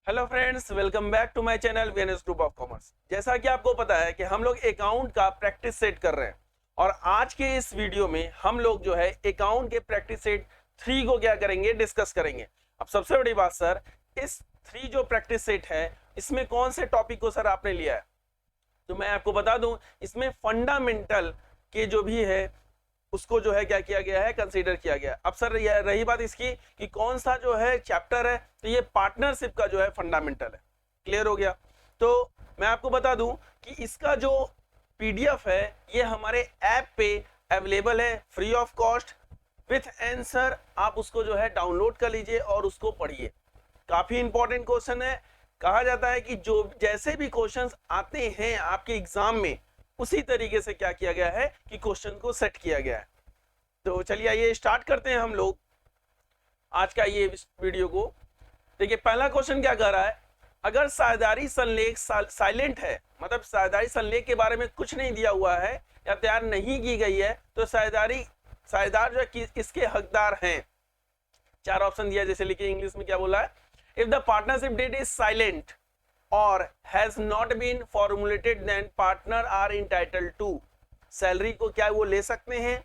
Hello friends, welcome back to my channel VNS group of commerce. जैसा कि आपको पता है कि हम लोग अकाउंट का प्रैक्टिस सेट कर रहे हैं और आज के इस वीडियो में हम लोग जो है अकाउंट के प्रैक्टिस सेट 3 को क्या करेंगे, डिस्कस करेंगे। अब सबसे बड़ी बात सर, इस 3 जो प्रैक्टिस सेट है इसमें कौन से टॉपिक को सर आपने लिया है? तो मैं आपको बता दूं, इसमें फंडामेंटल के जो भी है उसको जो है क्या किया गया है, कंसीडर किया गया। अब सर ये रही बात इसकी कि कौन सा जो है चैप्टर है, तो ये पार्टनरशिप का जो है फंडामेंटल है। क्लियर हो गया? तो मैं आपको बता दूं कि इसका जो पीडीएफ है ये हमारे ऐप पे अवेलेबल है free of cost with answer. आप उसको जो है डाउनलोड कर लीजिए और उसको पढ़िए। काफी इंपॉर्टेंट क्वेश्चन है। कहा जाता है कि जो जैसे भी क्वेश्चंस आते हैं आपके एग्जाम में उसी तरीके से क्या किया गया है कि क्वेश्चन को सेट किया गया है। तो चलिए आइए स्टार्ट करते हैं हम लोग आज का ये वीडियो को। देखिए पहला क्वेश्चन क्या कह रहा है, अगर साझेदारी संलेख साइलेंट है, मतलब साझेदारी संलेख के बारे में कुछ नहीं दिया हुआ है या तैयार नहीं की गई है, तो साझेदार जो है इसके हकदार हैं। 4 ऑप्शन दिया, जैसे लिखिए इंग्लिश में क्या बोला है, if the partnership deed is silent और has not been formulated then partner are entitled to. Salary को क्या वो ले सकते हैं,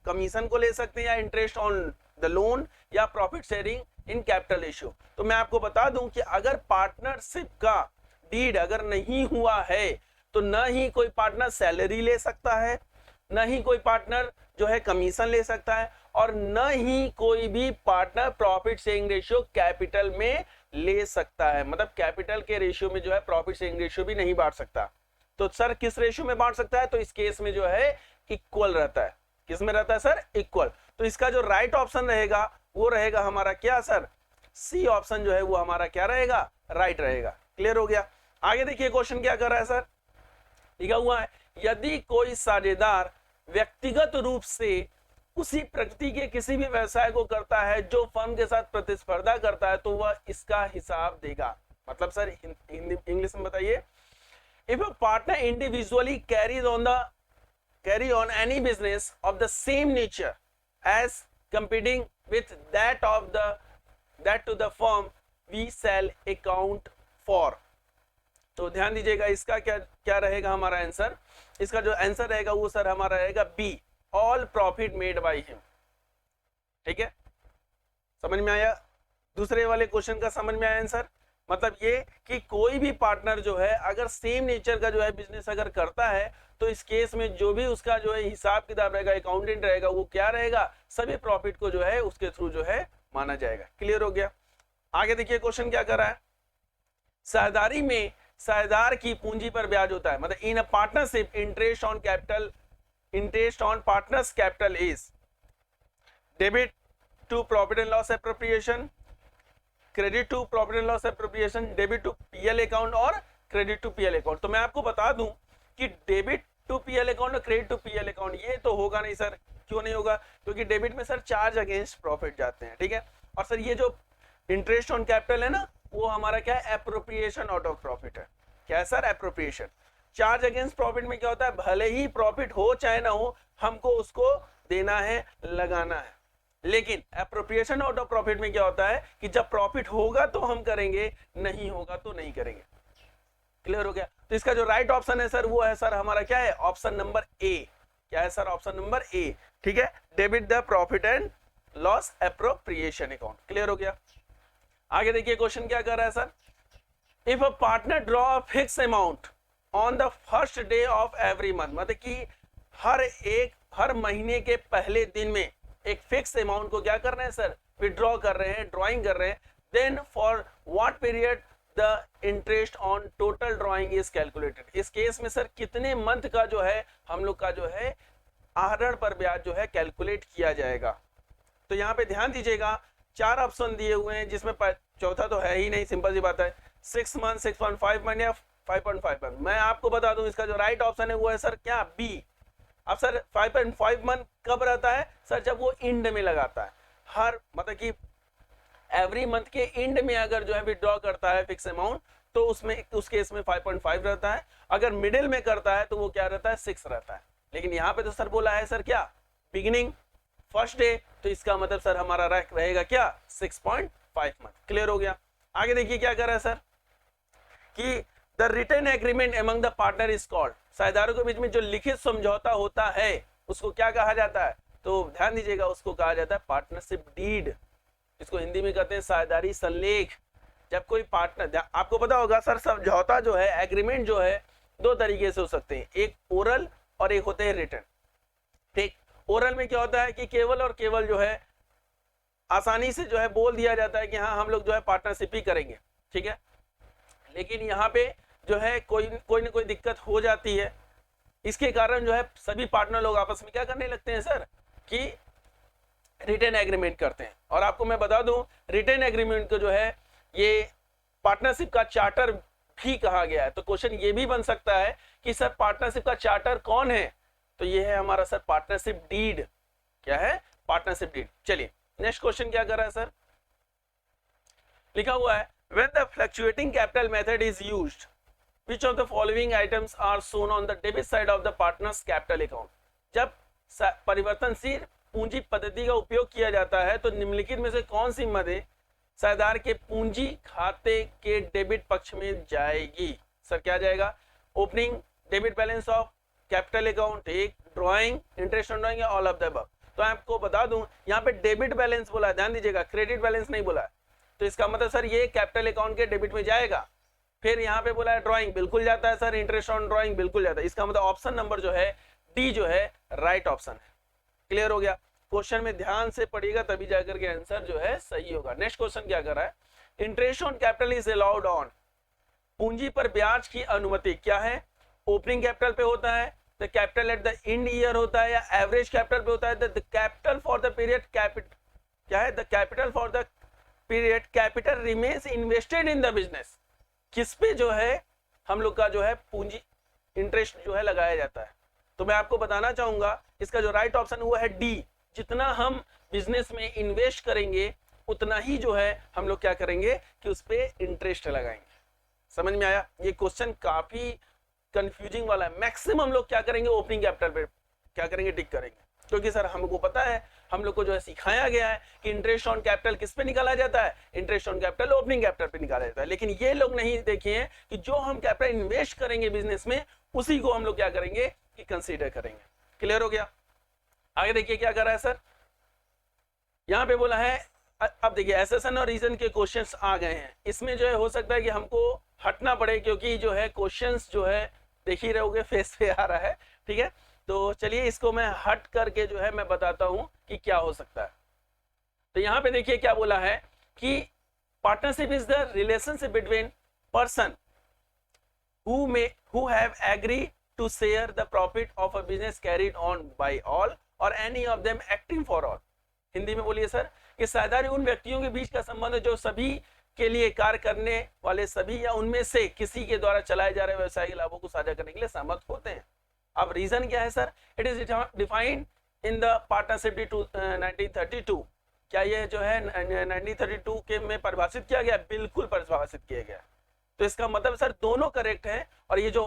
कमीशन को ले सकते हैं, या इंटरेस्ट ऑन द लोन, या profit sharing in capital ratio. तो मैं आपको बता दूं कि अगर पार्टनरशिप का डीड अगर नहीं हुआ है तो न ही कोई पार्टनर सैलरी ले सकता है, न ही कोई पार्टनर जो है कमीशन ले सकता है, और न ही कोई भी partner profit sharing ratio capital में ले सकता है। मतलब कैपिटल के रेशियो में जो है प्रॉफिट शेयरिंग रेशियो भी नहीं बांट सकता। तो सर किस रेशियो में बांट सकता है? तो इस केस में जो है इक्वल रहता है। किस में रहता है सर? इक्वल। तो इसका जो राइट ऑप्शन रहेगा वो रहेगा हमारा क्या सर? सी ऑप्शन जो है वो हमारा क्या रहेगा? राइट रहेगा। क्लियर हो गया? आगे देखिए क्वेश्चन क्या कर रहा है सर, लिखा हुआ है, यदि कोई साझेदार व्यक्तिगत रूप से उसी प्रकृति के किसी भी व्यवसाय को करता है जो फर्म के साथ प्रतिस्पर्धा करता है, तो वह इसका हिसाब देगा। मतलब सर इंग्लिश में बताइए, if a partner individually carry on any business of the same nature as competing with that to the firm we shall account for। तो ध्यान दीजिएगा, इसका क्या क्या रहेगा हमारा आंसर? इसका जो आंसर रहेगा वो सर हमारा रहेगा B, all profit made by him. ठीक है, समझ में आया? दूसरे वाले क्वेश्चन का समझ में आया आंसर? मतलब ये कि कोई भी पार्टनर जो है अगर सेम नेचर का जो है बिजनेस अगर करता है तो इस केस में जो भी उसका जो है हिसाब किताब रहेगा, अकाउंटेंट रहेगा, वो क्या रहेगा? सभी प्रॉफिट को जो है उसके थ्रू जो है माना जाएगा। क्लियर हो गया? आगे देखिए क्वेश्चन क्या कर रहा है, साझेदारी में साझेदार की पूंजी पर ब्याज होता है। मतलब in a partnership interest on partners capital is debit to profit and loss appropriation, credit to profit and loss appropriation, debit to PL account और क्रेडिट टू पीएल अकाउंट। तो मैं आपको बता दूं कि डेबिट टू पीएल अकाउंट और credit to PL account ये तो होगा नहीं सर। क्यों नहीं होगा? क्योंकि डेबिट में सर चार्ज अगेंस्ट प्रॉफिट जाते हैं। ठीक है, और सर ये जो इंटरेस्ट ऑन कैपिटल है ना, वो हमारा क्या है? एप्रोप्रिएशन आउट ऑफ प्रॉफिट है। क्या है sir? Appropriation. Charge against profit में क्या होता है, भले ही प्रॉफिट हो चाहे ना हो, हमको उसको देना है, लगाना है। लेकिन एप्रोप्रिएशन आउट ऑफ प्रॉफिट में क्या होता है कि जब प्रॉफिट होगा तो हम करेंगे, नहीं होगा तो नहीं करेंगे। क्लियर हो गया? तो इसका जो राइट ऑप्शन है सर वो है सर हमारा क्या है? Option number A. क्या है सर? Option number A. ठीक है, debit the profit and loss appropriation account. Clear हो गया? आगे देखिए क्वेश्चन क्या कर रहा है sir, if a partner draw a fix amount on the first day of every month, मतलब कि हर महीने के पहले दिन में एक फिक्स अमाउंट को क्या कर रहे हैं सर? विड्रॉ कर रहे हैं, ड्रॉइंग कर रहे हैं। Then for what period the interest on total drawing is calculated. इस केस में सर कितने मंथ का जो है हम लोग का जो है आहरण पर ब्याज जो है कैलकुलेट किया जाएगा। तो यहाँ पे ध्यान दीजिएगा, 4 ऑप्शन दिए हुए हैं जिसमें चौथा तो है ही नहीं, सिंपल सी बात है, 6 मंथ, 6.5 मंथ या 5.5 मंथ। मैं आपको बता दूं इसका जो राइट ऑप्शन है वो है सर क्या? बी। अब सर 5.5 मंथ कब रहता है सर? जब वो इंड में लगाता है, हर मतलब कि एवरी मंथ के इंड में अगर जो है विड्रॉ करता है फिक्स अमाउंट, तो उसमें उस केस में 5.5 रहता है। अगर मिडिल में करता है तो वो क्या रहता है? 6 रहता है। लेकिन यहाँ पे तो सर बोला है सर क्या? बिगिनिंग फर्स्ट डे, तो इसका मतलब सर हमारा रहेगा क्या? 6.5 मंथ। क्लियर हो गया? आगे देखिए क्या कर रहा है सर कि the written agreement among the partner is called, साझेदारों के बीच में जो लिखित समझौता होता है उसको क्या कहा जाता है, तो ध्यान दीजिएगा उसको कहा जाता है पार्टनरशिप डीड, इसको हिंदी में कहते हैं साझेदारी संलेख। जब कोई पार्टनर, आपको पता होगा सर समझौता जो है, एग्रीमेंट जो है, दो तरीके से हो सकते हैं, एक ओरल और एक होते हैं रिटन। ठीक, ओरल में क्या होता है कि केवल और केवल जो है आसानी से जो है बोल दिया जाता है कि हाँ हम लोग जो है पार्टनरशिप ही करेंगे, ठीक है। लेकिन यहाँ पे जो है कोई ना कोई दिक्कत हो जाती है, इसके कारण जो है सभी पार्टनर लोग आपस में क्या करने लगते हैं सर कि रिटन एग्रीमेंट करते हैं। और आपको मैं बता दूं रिटन एग्रीमेंट को जो है ये पार्टनरशिप का चार्टर भी कहा गया है। तो क्वेश्चन ये भी बन सकता है कि सर पार्टनरशिप का चार्टर कौन है, तो ये है हमारा सर पार्टनरशिप डीड। क्या है? Partnership deed. चलिए नेक्स्ट क्वेश्चन क्या कर रहा है सर, लिखा हुआ है when the fluctuating capital method is used which of the following items are shown on the debit side of the partner's capital account। जब परिवर्तनशील पूंजी पद्धति का उपयोग किया जाता है तो निम्नलिखित में से कौन सी मदें साझेदार के पूंजी खाते के डेबिट पक्ष में जाएगी। सर क्या जाएगा? Opening debit balance of capital account, एक ड्राइंग, इंटरेस्ट ऑन ड्राइंग या ऑल ऑफ द अबव। तो आपको बता दूं यहाँ पे डेबिट बैलेंस बोला है, ध्यान दीजिएगा, क्रेडिट बैलेंस नहीं बोला है। तो इसका मतलब सर ये कैपिटल अकाउंट के डेबिट में जाएगा। फिर यहाँ पे बोला है ड्राइंग, बिल्कुल जाता है सर, इंटरेस्ट ऑन ड्राइंग बिल्कुल जाता है। इसका मतलब ऑप्शन नंबर जो है डी जो है राइट ऑप्शन है। क्लियर हो गया? क्वेश्चन में ध्यान से पढ़िएगा तभी जाकर के आंसर जो है सही होगा। नेक्स्ट क्वेश्चन क्या कर रहा है, interest on capital is allowed on, पूंजी पर ब्याज की अनुमति क्या है? ओपनिंग कैपिटल पे होता है, the capital at the end year होता है, या एवरेज कैपिटल पे होता है, the capital for the period क्या है? The capital for the period capital remains invested in the business. किस पे जो है हम लोग का जो है पूंजी इंटरेस्ट जो है लगाया जाता है? तो मैं आपको बताना चाहूंगा इसका जो राइट ऑप्शन हुआ है डी, जितना हम बिजनेस में इन्वेस्ट करेंगे उतना ही जो है हम लोग क्या करेंगे कि उस पे इंटरेस्ट लगाएंगे। समझ में आया? ये क्वेश्चन काफी कंफ्यूजिंग वाला है। मैक्सिमम लोग क्या करेंगे, ओपनिंग कैपिटल पे क्या करेंगे, टिक करेंगे, क्योंकि सर हमको पता है, हम लोग को जो है सिखाया गया है कि इंटरेस्ट ऑन कैपिटल किस पे निकाला जाता है, interest on capital opening capital पे निकाला जाता है। लेकिन ये लोग नहीं देखे हैं कि जो हम कैपिटल इन्वेस्ट करेंगे बिजनेस में उसी को हम लोग क्या करेंगे कि कंसीडर करेंगे। क्लियर हो गया? आगे देखिए क्या कर रहा है सर, यहाँ पे बोला है, अब देखिए एसेसन और रीजन के क्वेश्चंस आ गए हैं। इसमें जो है हो सकता है कि हमको हटना पड़े, क्योंकि जो है क्वेश्चंस जो है देख ही रहोगे फेस पे आ रहा है, ठीक है। तो चलिए इसको मैं हट करके जो है मैं बताता हूं कि क्या हो सकता है। तो यहाँ पे देखिए क्या बोला है कि partnership is the relationship between person who have agreed to share the profit of a business carried on by all or any of them acting for all। Hindi में बोलिए सर कि साझेदारी उन व्यक्तियों के बीच का संबंध है जो सभी के लिए कार्य करने वाले सभी या उनमें से किसी के द्वारा चलाए जा रहे व्यवसायिक लाभों को साझा करने के लिए सहमत होते हैं। अब रीजन क्या है sir? It is defined in the partnership D 1932। क्या ये जो है 1932 के में परिभाषित किया गया? बिल्कुल परिभाषित किया गया। तो इसका मतलब सर दोनों करेक्ट है, और ये जो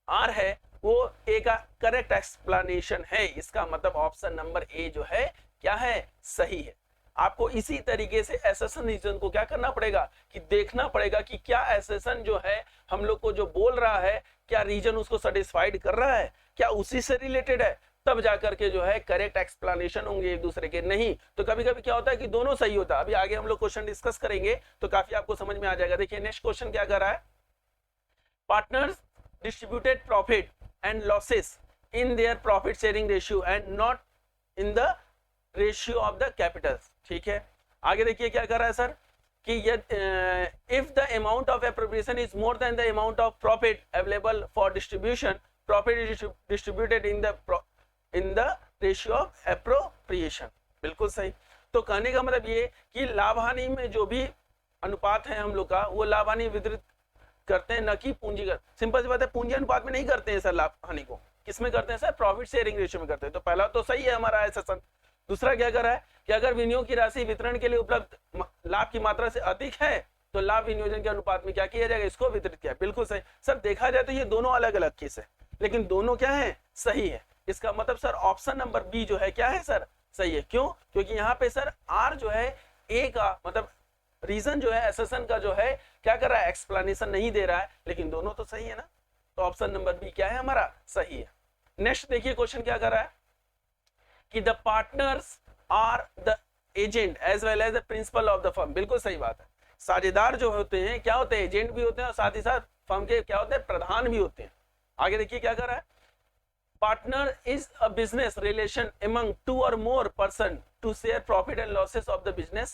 आर है वो ए का करेक्ट एक्सप्लेनेशन है। इसका मतलब ऑप्शन नंबर ए जो है क्या है? सही है। आपको इसी तरीके से एसेसन रीजन को क्या करना पड़ेगा कि देखना पड़ेगा कि क्या एसेसन जो है हम लोग को जो बोल रहा है क्या रीजन उसको सेटिस्फाइड कर रहा है, क्या उसी से रिलेटेड है, तब जाकर के जो है करेक्ट एक्सप्लेनेशन होंगे एक दूसरे के। नहीं तो कभी कभी क्या होता है कि दोनों सही होता है। अभी आगे हम लोग क्वेश्चन डिस्कस करेंगे तो काफी आपको समझ में आ जाएगा। देखिए नेक्स्ट क्वेश्चन क्या कर रहा है, partners distributed profit and losses in their profit sharing ratio and not in the ratio of the capital. ठीक है, आगे देखिए क्या कर रहा है सर कि if the amount of appropriation is more than the amount of profit available for distribution, profit is distributed in the ratio of appropriation. बिल्कुल सही। तो कहने का मतलब ये कि लाभ हानि में जो भी अनुपात है हम लोग का, वो लाभ हानि वितरित करते हैं, न कि पूंजीगत। सिंपल सी बात है, पूंजी अनुपात में नहीं करते हैं सर लाभ हानि को, किसमें करते हैं सर? प्रॉफिट शेयरिंग रेशियो में करते हैं। तो पहला तो सही है हमारा एसेसन। दूसरा क्या कर रहा है कि अगर विनियोग की राशि वितरण के लिए उपलब्ध लाभ की मात्रा से अधिक है तो लाभ विनियोजन के अनुपात में क्या किया जाएगा? इसको वितरित किया। बिल्कुल सही सर। देखा जाए तो ये दोनों अलग अलग केस है, लेकिन दोनों क्या है? सही है। इसका मतलब सर ऑप्शन नंबर बी जो है क्या है सर? सही है। क्यों? क्योंकि यहाँ पे सर आर जो है ए का मतलब रीजन जो है एसेसन का जो है क्या कर रहा है, एक्सप्लेनेशन नहीं दे रहा है, लेकिन दोनों तो सही है ना, तो ऑप्शन नंबर बी क्या है हमारा, सही है। नेक्स्ट देखिए क्वेश्चन क्या कर रहा है कि the partners are the agent as well as the principal of the firm, बिल्कुल सही बात है। साझेदार जो होते हैं क्या होते हैं, एजेंट भी होते हैं और साथ ही साथ फर्म के क्या होते हैं, प्रधान भी होते हैं। आगे देखिए क्या कर रहा है, partner is a business relation among two or more person to share profit and losses of the business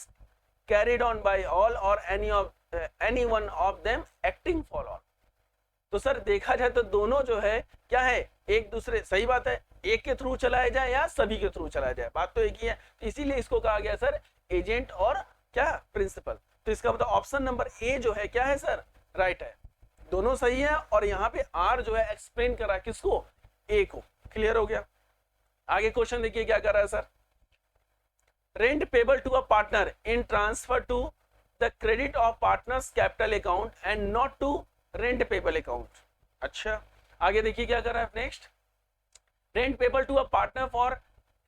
carried on by all or any one of them acting for all। तो सर देखा जाए तो दोनों जो है क्या है, एक दूसरे, सही बात है, एक के थ्रू चलाया जाए या सभी के थ्रू चलाया जाए, बात तो एक ही है, तो इसीलिए इसको कहा गया सर एजेंट और क्या, प्रिंसिपल। तो इसका मतलब ऑप्शन नंबर ए जो है क्या है सर, राइट है, दोनों सही है। और यहाँ पे आर जो है एक्सप्लेन करा किसको, ए को। क्लियर हो गया। आगे क्वेश्चन देखिए क्या कर रहा है sir, rent payable to a partner in transfer to the credit of partners capital account and not to rent payable account. अच्छा आगे देखिए क्या कर रहा है next, rent payable to a partner for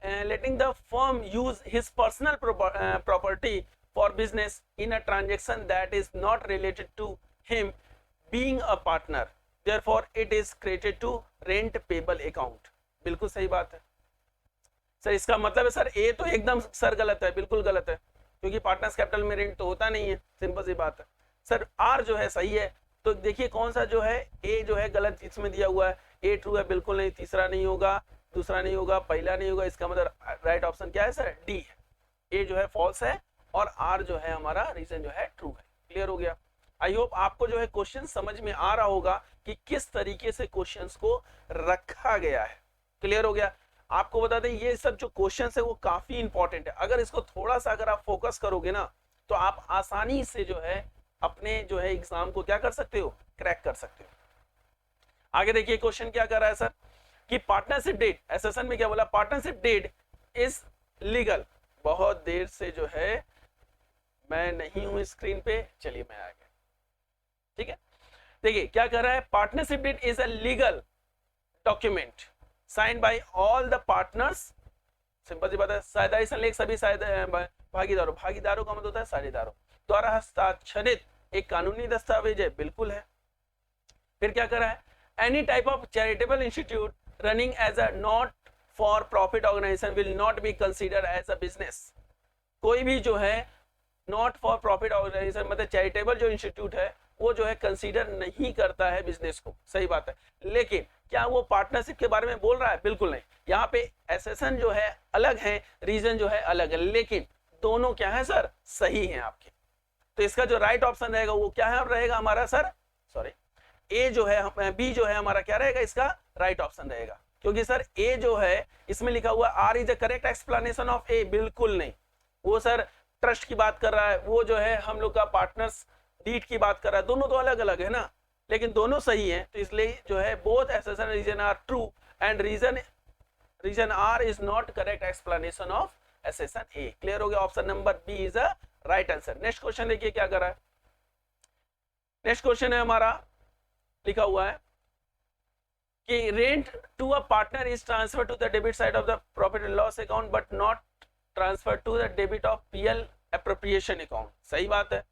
letting the firm use his personal property for business in a transaction that is not related to him being a partner, therefore it is credited to rent payable account। बिल्कुल सही बात है sir, इसका मतलब है sir ए तो एकदम sir गलत है, बिल्कुल गलत है, क्योंकि पार्टनर्स कैपिटल में रेंट तो होता नहीं है, सिंपल सी बात है। सर आर जो है सही है, तो देखिए कौन सा जो है, ए जो है गलत इसमें दिया हुआ है, ए ट्रू है, बिल्कुल नहीं, तीसरा नहीं होगा, दूसरा नहीं होगा, पहला नहीं होगा, इसका मतलब राइट ऑप्शन क्या है सर, डी है। ए जो है फॉल्स है और आर जो है हमारा रीजन जो है ट्रू है। क्लियर हो गया। आई होप आपको जो है क्वेश्चन समझ में आ रहा होगा कि किस तरीके से क्वेश्चंस को रखा गया है। क्लियर हो गया। आपको बता दें ये सब जो क्वेश्चन है वो काफी इंपॉर्टेंट है, अगर इसको थोड़ा सा अगर आप फोकस करोगे ना तो आप आसानी से जो है अपने जो है एग्जाम को क्या कर सकते हो, क्रैक कर सकते हो। आगे देखिए क्वेश्चन क्या कर रहा है सर कि पार्टनरशिप डेट, एसेसन में क्या बोला, पार्टनरशिप डेट इज लीगल। बहुत देर से जो है मैं नहीं हूं स्क्रीन पे, चलिए मैं आ गया, ठीक है। देखिए क्या कर रहा है, partnership deed is a legal document sign by all the partners, simple सी बात है, साझेदारी लेख सभी भागीदारों, भागीदारों का मतलब होता है साझेदारों द्वारा हस्ताक्षरित एक कानूनी दस्तावेज है, बिल्कुल है। फिर क्या कर रहा है, any type of charitable institute running as a not for profit organisation will not be considered as a business. कोई भी जो है नॉट फॉर प्रॉफिट ऑर्गेनाइजेशन मतलब चैरिटेबल जो इंस्टीट्यूट है वो जो है कंसीडर नहीं करता है बिजनेस को, सही बात है। लेकिन क्या वो पार्टनरशिप के बारे में बोल रहा है, बिल्कुल नहीं। यहाँ पे एसेसन जो है अलग है, रीजन जो है अलग है, लेकिन दोनों क्या है सर, सही है आपके। तो इसका जो राइट ऑप्शन रहेगा वो क्या है, रहेगा हमारा सर, सॉरी ए जो है, बी जो है हमारा क्या रहेगा, इसका राइट ऑप्शन रहेगा, क्योंकि सर ए जो है इसमें लिखा हुआ R is the correct explanation of A, बिल्कुल नहीं। वो सर ट्रस्ट की बात कर रहा है, वो जो है हम लोग का पार्टनर्स डीड की बात कर रहा है, दोनों तो अलग अलग है ना, लेकिन दोनों सही है। तो इसलिए जो है both assertion reason are true and reason R is not correct explanation of assertion A. Clear हो गया, option number B is a right answer. Next question देखिए क्या कर रहा है, नेक्स्ट क्वेश्चन है हमारा, लिखा हुआ है कि rent to a partner is transfer to the debit side of the profit and loss account but not transfer to the debit of PL appropriation account. सही बात है,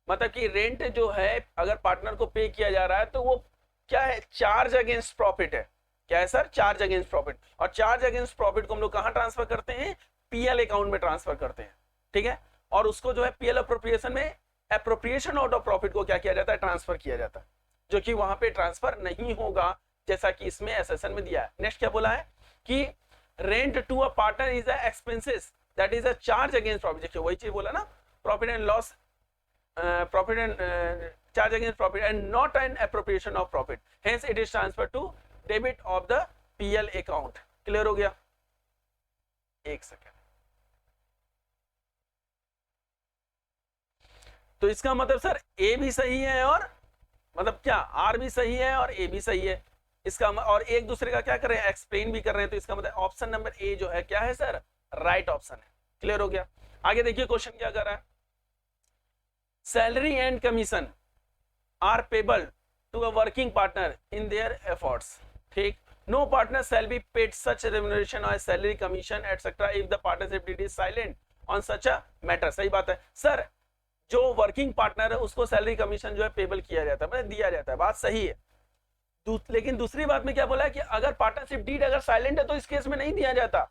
मतलब कि रेंट जो है अगर पार्टनर को पे किया जा रहा है तो वो क्या है, चार्ज अगेंस्ट प्रॉफिट है। क्या है सर, चार्ज अगेंस्ट प्रॉफिट। और चार्ज अगेंस्ट प्रॉफिट को हम लोग कहां ट्रांसफर करते हैं, पीएल अकाउंट में ट्रांसफर करते हैं, ठीक है। और उसको जो है पीएल एप्रोप्रिएशन में एप्रोप्रिएशन आउट ऑफ प्रॉफिट को क्या किया जाता है, ट्रांसफर किया जाता है, जो कि वहां पे ट्रांसफर नहीं होगा जैसा कि इसमें एसेसन में दिया है। नेक्स्ट क्या बोला है कि rent to a partner is a expenses that is a charge against profit. देखिए वही चीज बोला ना, profit and loss, profit and charge against profit and not an appropriation of profit, hence it is transferred to debit of the PL account। Clear हो गया, एक second. तो इसका मतलब सर ए भी सही है और मतलब क्या आर भी सही है और ए भी सही है, इसका और एक दूसरे का क्या कर रहे हैं, एक्सप्लेन भी कर रहे हैं। तो इसका मतलब ऑप्शन नंबर ए जो है क्या है सर, राइट ऑप्शन है। क्लियर हो गया। आगे देखिए क्वेश्चन क्या कर रहा है, salary and commission are payable to a working partner in their efforts, ठीक। No partner shall be paid such remuneration और salary commission etcetera if the partnership deed is silent on such a matter. सही बात है sir, जो working partner है उसको salary commission जो है पेबल किया जाता है, मतलब दिया जाता है, बात सही है। लेकिन दूसरी बात में क्या बोला है कि अगर पार्टनरशिप डीड अगर साइलेंट है तो इस केस में नहीं दिया जाता।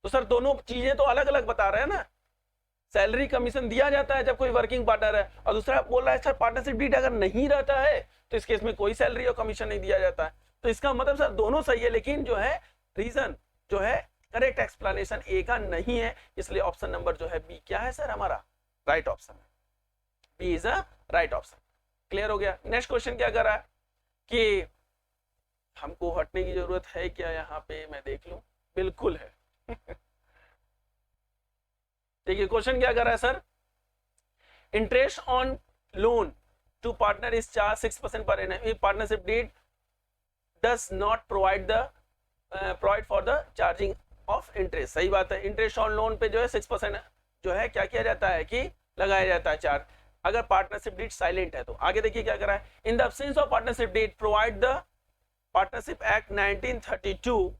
तो सर दोनों चीजें तो अलग अलग बता रहे हैं ना, सैलरी कमीशन दिया जाता है जब कोई वर्किंग पार्टनर है, और दूसरा बोल रहा है सर पार्टनरशिप डीड अगर नहीं रहता है तो इस केस में कोई सैलरी और कमीशन नहीं दिया जाता है। तो इसका मतलब सर दोनों सही है, लेकिन जो है रीजन जो है करेक्ट एक्सप्लेनेशन ए का नहीं है, इसलिए ऑप्शन नंबर जो है बी क्या है सर हमारा राइट ऑप्शन है, B is a right option. Clear हो गया। नेक्स्ट क्वेश्चन क्या कर रहा है कि हमको हटने की जरूरत है क्या, यहाँ पे मैं देख लूं, बिल्कुल है। देखिए क्वेश्चन क्या कर रहा है sir, interest on loan to partner is charge 6% per annum, partnership deed does not provide for the charging of interest. सही बात है, इंटरेस्ट ऑन लोन पे जो है 6% जो है क्या किया जाता है कि लगाया जाता है चार्ज, अगर पार्टनरशिप डीड साइलेंट है तो। आगे देखिए क्या कर रहा है, in the absence of partnership deed provide the partnership act 1932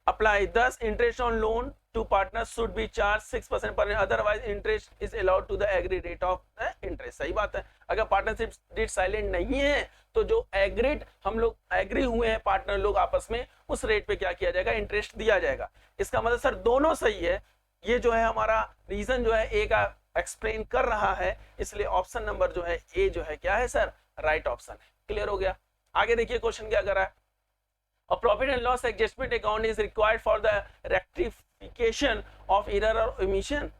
apply, thus interest on loan to partners should be charged 6% per annum, otherwise interest is allowed to the agreed rate of the interest। सही बात है, अगर partnership deed silent नहीं है तो जो agreed हम लोग एग्री हुए हैं पार्टनर लोग आपस में, उस रेट पे क्या किया जाएगा, इंटरेस्ट दिया जाएगा। इसका मतलब सर दोनों सही है, ये जो है हमारा रीजन जो है ए का एक्सप्लेन कर रहा है, इसलिए ऑप्शन नंबर जो है ए जो है क्या है सर राइट ऑप्शन है। क्लियर हो गया। आगे देखिए क्वेश्चन क्या कर रहा है, a profit and loss adjustment account is required for the rectification of error or omission।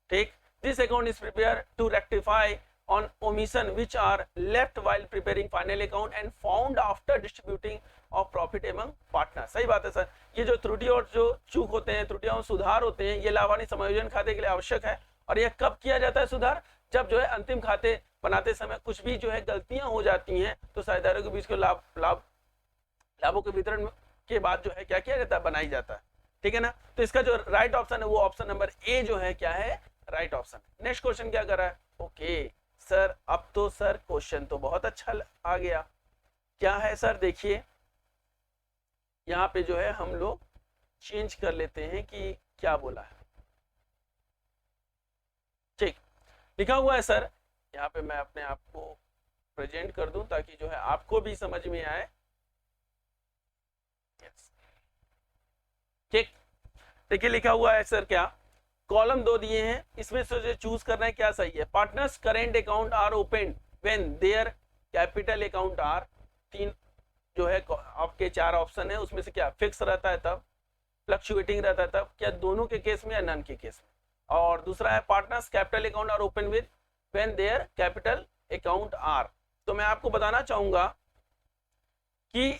ठीक, this account is prepared to rectify on omission which are left while preparing final account and found after distributing of profit among partners। सही बात है sir, ये जो त्रुटि और जो चूक होते हैं, त्रुटियां और सुधार होते हैं, ये लाभ हानि समायोजन खाते के लिए आवश्यक है। और यह कब किया जाता है सुधार, जब जो है अंतिम खाते बनाते समय कुछ भी जो है गलतियां हो जाती हैं, तो साझेदारों के बीच को लाभों के वितरण के बाद जो है क्या किया जाता है, बनाई जाता है। ठीक है ना, तो इसका जो राइट ऑप्शन है वो ऑप्शन नंबर ए जो है क्या है राइट ऑप्शन। नेक्स्ट क्वेश्चन क्या कर रहा है, ओके सर अब तो सर क्वेश्चन तो बहुत अच्छा आ गया। क्या है सर, देखिए यहाँ पे जो है हम लोग चेंज कर लेते हैं कि क्या बोला है। ठीक, लिखा हुआ है सर, यहाँ पे मैं अपने आप को प्रेजेंट कर दूं ताकि जो है आपको भी समझ में आए। ठीक, देखिए लिखा हुआ है सर, क्या कॉलम 2 दिए हैं, इसमें से जो चूज करना है क्या सही है। Partners current account are open when their capital account are, 3 जो है आपके 4 ऑप्शन है, उसमें से क्या फिक्स रहता है तब, फ्लक्चुएटिंग रहता है तब, क्या दोनों के केस में या नन के केस में। और दूसरा है partners capital account are open with when their capital account are. तो मैं आपको बताना चाहूंगा कि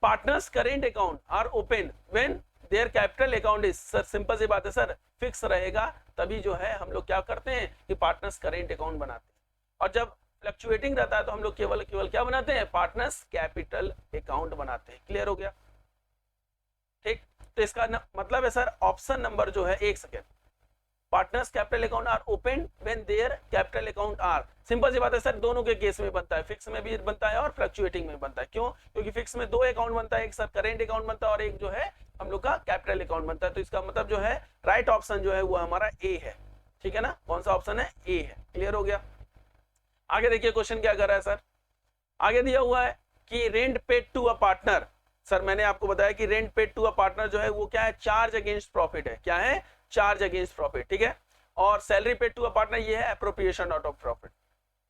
partners current account are open when their capital account is, sir simple सी बात है सर, फिक्स रहेगा तभी जो है हम लोग क्या करते हैं कि पार्टनर्स करेंट अकाउंट बनाते हैं। और जब फ्लक्चुएटिंग रहता है तो हम लोग केवल क्या बनाते हैं, पार्टनर्स कैपिटल अकाउंट बनाते हैं। क्लियर हो गया। ठीक, तो इसका मतलब है सर ऑप्शन नंबर जो है, एक second, partners capital account are open when their capital account are, simple सी बात है सर, दोनों के केस में बनता है, फिक्स में भी बनता है और फ्लक्चुएटिंग में बनता है। क्यों, क्योंकि फिक्स में 2 अकाउंट बनता है, एक सर करेंट अकाउंट बनता है और एक जो है हम लोग का कैपिटल अकाउंट बनता है। तो इसका मतलब जो है राइट ऑप्शन जो है वो हमारा ए है। ठीक है ना, कौन सा ऑप्शन है, ए है। क्लियर हो गया। आगे देखिए क्वेश्चन क्या कर रहा है सर, आगे दिया हुआ है कि rent paid to a partner. Sir मैंने आपको बताया कि rent paid to a partner जो है वो क्या है, चार्ज अगेंस्ट प्रॉफिट है। क्या है, चार्ज अगेंस्ट प्रॉफिट। ठीक है, और salary paid to a partner ये है appropriation out of profit,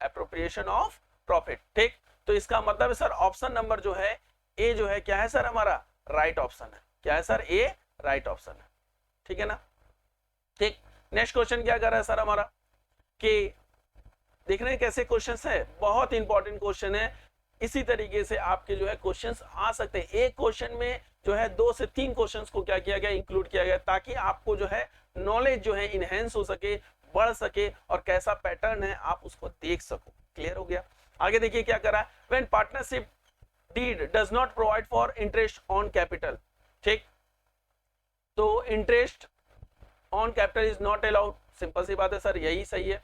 appropriation of profit. ठीक, तो इसका मतलब है सर ऑप्शन नंबर जो है ए जो है क्या है सर हमारा राइट ऑप्शन है। क्या है सर, ए राइट ऑप्शन है। ठीक है ना। ठीक, नेक्स्ट क्वेश्चन क्या कर रहा है सर हमारा, कि देख रहे हैं कैसे क्वेश्चंस है, बहुत इंपॉर्टेंट क्वेश्चन है। इसी तरीके से आपके जो है क्वेश्चंस आ सकते हैं, एक क्वेश्चन में जो है 2 से 3 क्वेश्चंस को क्या किया गया, इंक्लूड किया गया, ताकि आपको जो है नॉलेज जो है इनहेंस हो सके, बढ़ सके, और कैसा पैटर्न है आप उसको देख सको। क्लियर हो गया। आगे देखिए क्या कर रहा है, when partnership deed does not provide for interest on capital. ठीक, तो interest on capital is not allowed, simple सी बात है सर, यही सही है।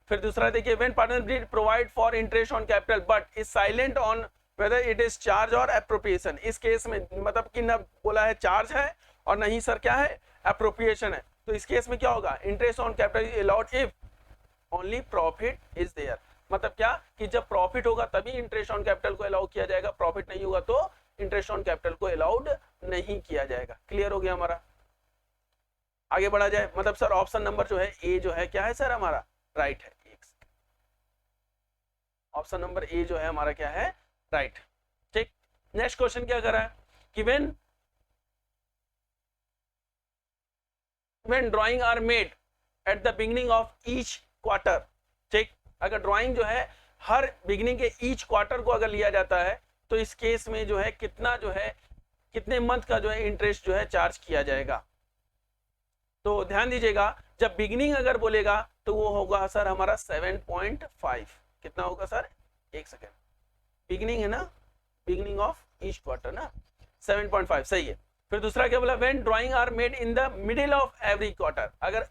फिर दूसरा देखिए, when partnership deed provide for interest on capital but is silent on whether it is charge और एप्रोप्रिएशन। इस केस में मतलब कि न बोला है चार्ज है और नहीं सर क्या है, एप्रोप्रिएशन है। तो इस केस में क्या होगा, interest on capital is allowed if only profit is there. मतलब क्या कि जब प्रॉफिट होगा तभी इंटरेस्ट ऑन कैपिटल को अलाउ किया जाएगा, प्रॉफिट नहीं होगा तो इंटरेस्ट ऑन कैपिटल को अलाउड नहीं किया जाएगा। क्लियर हो गया हमारा, आगे बढ़ा जाए। मतलब सर ऑप्शन नंबर जो है ए जो है क्या है सर हमारा राइट है। ऑप्शन नंबर ए जो है हमारा क्या है राइट। ठीक, नेक्स्ट क्वेश्चन क्या कर रहा है कि when drawing are made at the beginning of each quarter। ठीक, अगर ड्राइंग जो है हर बिगिनिंग के ईच क्वार्टर को अगर लिया जाता है तो इस केस में जो है कितना जो है कितने मंथ का जो है इंटरेस्ट जो है चार्ज किया जाएगा। तो ध्यान दीजिएगा, जब बिगिनिंग अगर बोलेगा तो वो होगा सर हमारा 7.5। कितना होगा सर, एक सेकेंड, बिगिनिंग है ना, बिगिनिंग ऑफ ईच क्वार्टर ना, 7.5 सही है। फिर दूसरा क्या बोला, when drawing are made in the middle of every quarter. अगर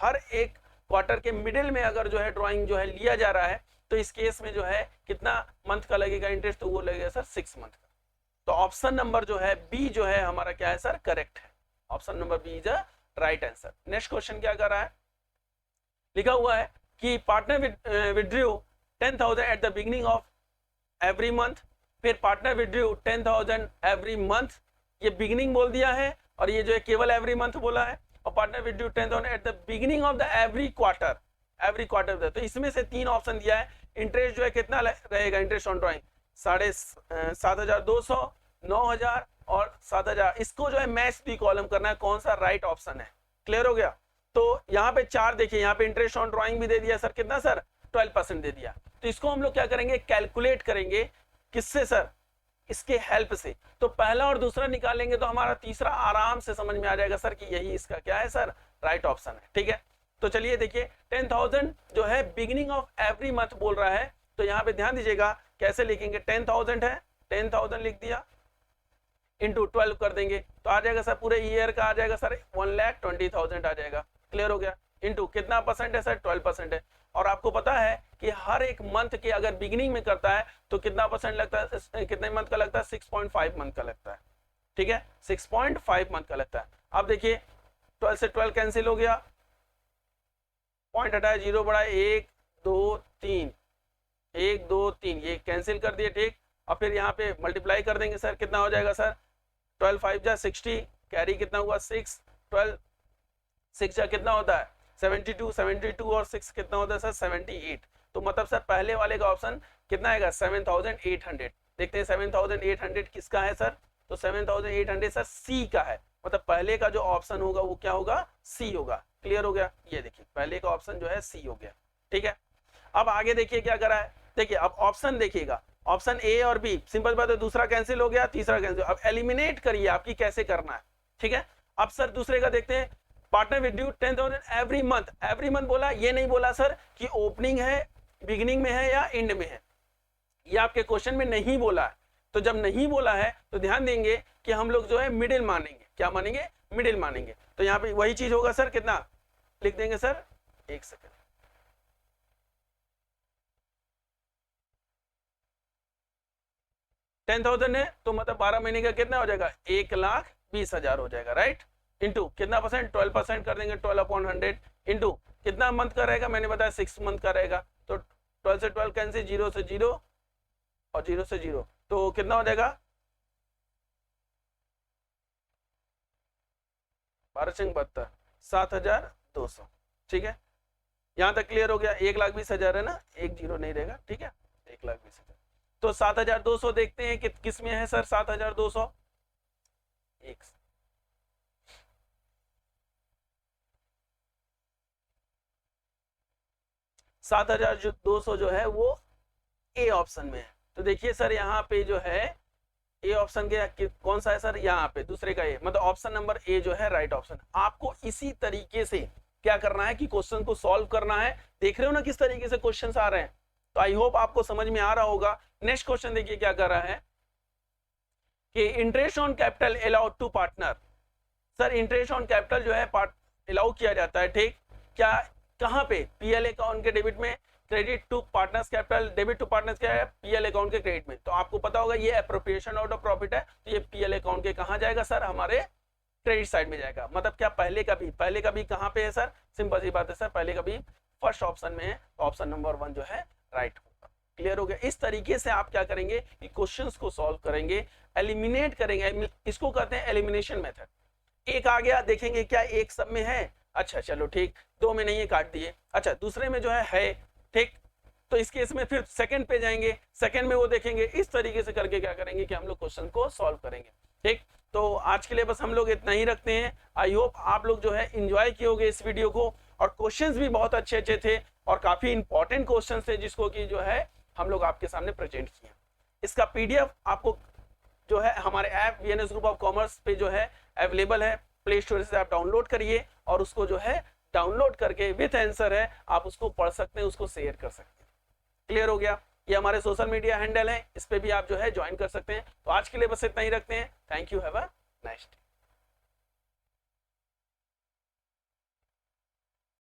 हर एक क्वार्टर के मिडिल में अगर जो है ड्राइंग जो है लिया जा रहा है तो इस केस में जो है कितना मंथ का लगेगा इंटरेस्ट, तो वो लगेगा सर 6 मंथ का। तो ऑप्शन नंबर जो है बी जो है हमारा क्या है सर करेक्ट है। Option number B is a right answer. Next question क्या कर रहा है, लिखा हुआ है कि partner withdrew 10,000 at the beginning of every month. फिर पार्टनर विड्रू 10,000 एवरी मंथ, ये बिगिनिंग बोल दिया है और ये जो है केवल एवरी मंथ बोला है। और partner withdrew 10,000 at the beginning of the every quarter, every quarter. तो इसमें से 3 ऑप्शन दिया है। इंटरेस्ट जो है कितना रहेगा, इंटरेस्ट ऑन ड्राइंग 7,200, 9,000 और 7,000। इसको जो है मैच दी कॉलम करना है, कौन सा राइट ऑप्शन है। क्लियर हो गया। तो यहाँ पे 4 देखिए, यहाँ पे इंटरेस्ट ऑन ड्राइंग भी दे दिया सर, कितना सर 12% दे दिया। तो इसको हम लोग क्या करेंगे, कैलकुलेट करेंगे किससे सर, इसके हेल्प से। तो पहला और दूसरा निकालेंगे तो हमारा तीसरा आराम से समझ में आ जाएगा सर कि यही इसका क्या है सर राइट ऑप्शन है। ठीक है, तो चलिए देखिए 10,000 जो है बिगिनिंग ऑफ एवरी मंथ बोल रहा है, तो यहाँ पे ध्यान दीजिएगा कैसे लिखेंगे। 10,000 है, 10,000 लिख दिया, इंटू 12 कर देंगे तो आ जाएगा सर पूरे ईयर का आ जाएगा सर 1,20,000 आ जाएगा। क्लियर हो गया। इंटू कितना परसेंट है सर, 12% है। और आपको पता है कि हर एक मंथ के अगर बिगिनिंग में करता है तो कितना परसेंट लगता है, कितने मंथ का लगता है, 6.5 मंथ का लगता है। ठीक है, 6.5 मंथ का लगता है। अब देखिए 12 से 12 कैंसिल हो गया, पॉइंट हटाया, 0 बढ़ाए, 1 2 3, 1 2 3 ये कैंसिल कर दिए। ठीक, और फिर यहाँ पे मल्टीप्लाई कर देंगे सर, कितना हो जाएगा सर 12 5 जा 60, कैरी कितना हुआ 6, 12 6 जा कितना होता है 72, 72 और 6 कितना होता है सर 78। तो मतलब सर पहले वाले का ऑप्शन कितना आएगा 7,800। देखते हैं 7,800 किसका है सर, तो 7,800 सर सी का है। मतलब पहले का जो ऑप्शन होगा वो क्या होगा, सी होगा। क्लियर हो गया, ये देखिए पहले का ऑप्शन जो है सी हो गया। ठीक है, अब आगे देखिए क्या करा है, देखिए अब ऑप्शन देखिएगा, ऑप्शन ए और बी सिंपल बात है, दूसरा कैंसिल हो गया, तीसरा कैंसिल। अब एलिमिनेट करिए आपकी कैसे करना है। ठीक है, अब सर दूसरे का देखते हैं, partner with due 10,000 every month. Every month बोला, ये नहीं बोला सर कि ओपनिंग है, बिगिनिंग में है या एंड में है, ये आपके क्वेश्चन में नहीं बोला है। तो जब नहीं बोला है तो ध्यान देंगे कि हम लोग जो है मिडिल मानेंगे। क्या मानेंगे, मिडिल मानेंगे। तो यहाँ पे वही चीज होगा सर, कितना लिख देंगे सर, एक सेकेंड, 10,000 है तो मतलब 12 महीने का कितना हो जाएगा 1,20,000 हो जाएगा। राइट, इंटू कितना परसेंट, 12% कर देंगे, 12/100 इंटू कितना मंथ का रहेगा, मैंने बताया 6 मंथ का रहेगा। तो 12 से 12 कैंसिल, 0 से 0 और 0 से 0, तो कितना हो जाएगा 12×72, 7,200। ठीक है, यहां तक क्लियर हो गया। 1,20,000 है ना, 1 0 नहीं रहेगा। ठीक है, 1,20,000। तो 7,200 देखते हैं कि किस में है सर 7,200, 7,200 जो है वो ए ऑप्शन में है। तो देखिए सर यहाँ पे जो है ए ऑप्शन के कौन सा है सर, यहाँ पे दूसरे का ए, मतलब ऑप्शन नंबर ए जो है राइट ऑप्शन। आपको इसी तरीके से क्या करना है कि क्वेश्चन को सॉल्व करना है। देख रहे हो ना किस तरीके से क्वेश्चन आ रहे हैं, तो आई होप आपको समझ में आ रहा होगा। नेक्स्ट क्वेश्चन देखिए क्या कर रहा है कि interest on capital allowed to partner. Sir interest on capital जो है अलाउ किया जाता है। ठीक, क्या कहां पे, पीएल अकाउंट के डेबिट में, credit to partners capital, debit to partners क्या है, पीएल अकाउंट के क्रेडिट में। तो आपको पता होगा ये एप्रोप्रिएशन आउट ऑफ प्रॉफिट है, तो ये पीएल अकाउंट के कहां जाएगा सर, हमारे क्रेडिट साइड में जाएगा। मतलब क्या, पहले का भी कहाँ पे है सर? सिंपल सी बात है सर, पहले का भी फर्स्ट ऑप्शन में है, तो ऑप्शन नंबर 1 जो है राइट होगा। क्लियर हो गया? इस तरीके से आप क्या करेंगे कि क्वेश्चंस को सॉल्व करेंगे, एलिमिनेट करेंगे, इसको कहते हैं एलिमिनेशन मेथड। एक आ गया, देखेंगे क्या एक सब में है, अच्छा चलो ठीक, 2 में नहीं है, काट दिए। अच्छा दूसरे में जो है ठीक, तो इस केस में फिर सेकंड पे जाएंगे, सेकंड में वो देखेंगे। इस तरीके से करके क्या करेंगे कि हम लोग क्वेश्चन को सॉल्व करेंगे। ठीक, तो आज के लिए बस हम लोग इतना ही रखते हैं। आई होप आप लोग जो है एंजॉय किए होंगे इस वीडियो को, और क्वेश्चंस भी बहुत अच्छे अच्छे थे और काफी इंपॉर्टेंट क्वेश्चंस थे जिसको कि जो है हम लोग आपके सामने प्रेजेंट किए। इसका पीडीएफ आपको जो है हमारे app VNS group of commerce पे जो है अवेलेबल है, प्ले स्टोर से आप डाउनलोड करिए और उसको जो है डाउनलोड करके विथ आंसर है आप उसको पढ़ सकते हैं, उसको शेयर कर सकते हैं। क्लियर हो गया? ये हमारे सोशल मीडिया हैंडल है, इस पे भी आप जो है ज्वाइन कर सकते हैं। तो आज के लिए बस इतना ही रखते हैं। Thank you, have a nice day.